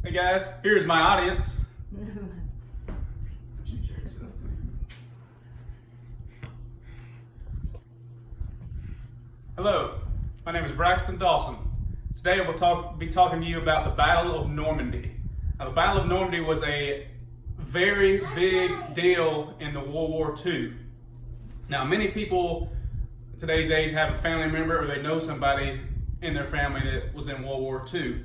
Hey guys, here's my audience. Hello, my name is Braxton Dawson. Today we'll be talking to you about the Battle of Normandy. Now, the Battle of Normandy was a very big deal in the World War II. Now, many people today's age have a family member or they know somebody in their family that was in World War II.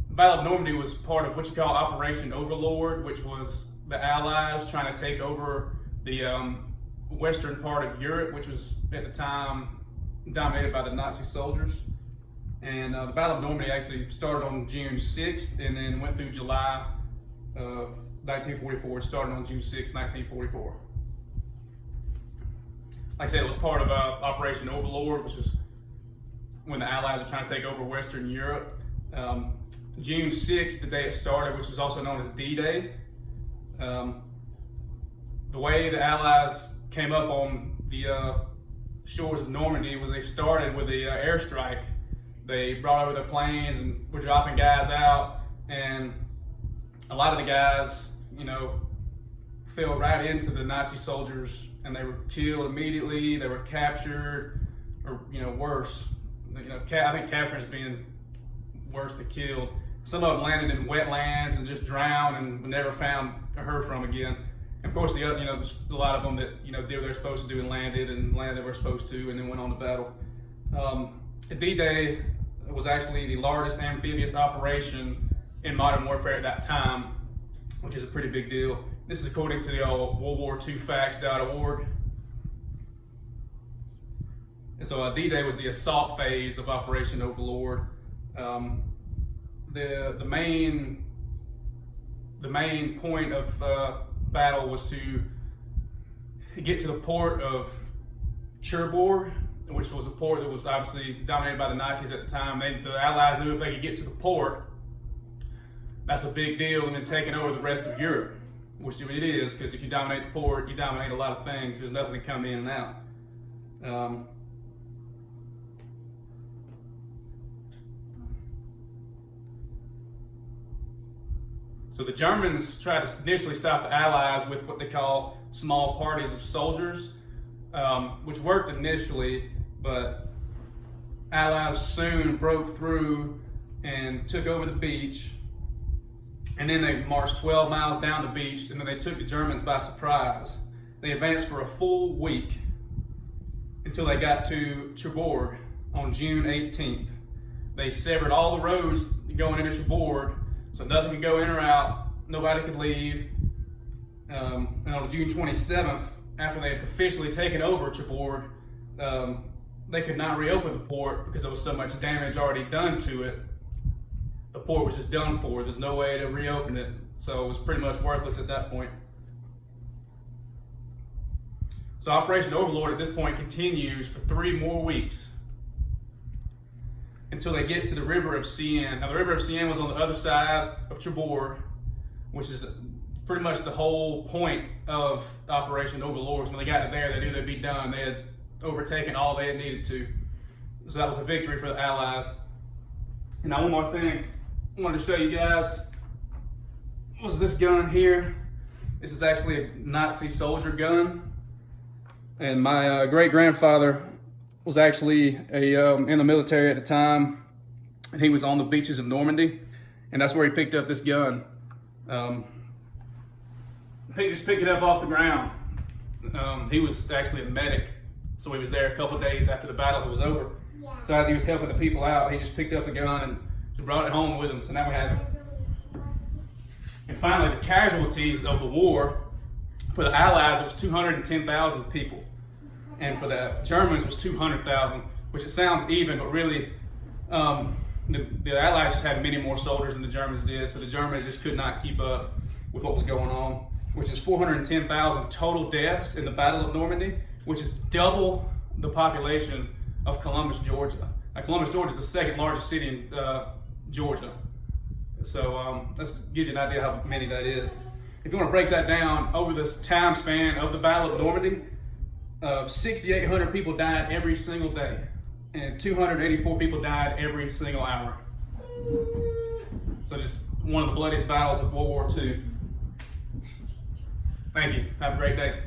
The Battle of Normandy was part of what you call Operation Overlord, which was the Allies trying to take over the western part of Europe, which was at the time dominated by the Nazi soldiers. And the Battle of Normandy actually started on June 6th and then went through July of 1944. It started on June 6, 1944. Like I said, it was part of Operation Overlord, which was when the Allies were trying to take over Western Europe. June 6th, the day it started, which was also known as D-Day. The way the Allies came up on the shores of Normandy was they started with the airstrike. They brought over their planes and were dropping guys out, and a lot of the guys, fell right into the Nazi soldiers, and they were killed immediately. They were captured, or worse. I think capturing is being worse than killed. Some of them landed in wetlands and just drowned and were never found or heard from again. And of course, there's a lot of them that did what they're supposed to do and landed they were supposed to, and then went on to battle. D-Day was actually the largest amphibious operation in modern warfare at that time, which is a pretty big deal. This is according to the WorldWar2Facts.org. And so D-Day was the assault phase of Operation Overlord. The main point of battle was to get to the port of Cherbourg, which was a port that was obviously dominated by the Nazis at the time. The Allies knew if they could get to the port, that's a big deal, and then taking over the rest of Europe, which it is, because if you dominate the port, you dominate a lot of things. There's nothing to come in and out. So the Germans tried to initially stop the Allies with what they call small parties of soldiers, which worked initially, but Allies soon broke through and took over the beach. And then they marched 12 miles down the beach, and then they took the Germans by surprise. They advanced for a full week until they got to Cherbourg on June 18th. They severed all the roads going into Cherbourg, so nothing could go in or out, nobody could leave. And on June 27th, after they had officially taken over Cherbourg, they could not reopen the port because there was so much damage already done to it. The port was just done for. There's no way to reopen it, so it was pretty much worthless at that point. So Operation Overlord at this point continues for 3 more weeks until they get to the river of Seine. Now, the river of Seine was on the other side of Cherbourg, which is pretty much the whole point of Operation Overlord. When they got there, they knew they'd be done. They had overtaken all they had needed to. So that was a victory for the Allies. And now, one more thing I wanted to show you guys was this gun here. This is actually a Nazi soldier gun. And my great-grandfather was actually in the military at the time, and he was on the beaches of Normandy, and that's where he picked up this gun. He just picked it up off the ground. He was actually a medic, so he was there a couple of days after the battle was over. So as he was helping the people out, he just picked up the gun and just brought it home with him. So now we have it. And finally, the casualties of the war, for the Allies, it was 210,000 people. And for the Germans, it was 200,000, which it sounds even, but really, the Allies just had many more soldiers than the Germans did, so the Germans just could not keep up with what was going on, which is 410,000 total deaths in the Battle of Normandy, which is double the population of Columbus, Georgia. Now, Columbus, Georgia is the second largest city in Georgia. So that gives you an idea how many that is. If you want to break that down over this time span of the Battle of Normandy, 6,800 people died every single day, and 284 people died every single hour. So just one of the bloodiest battles of World War II. Thank you. Have a great day.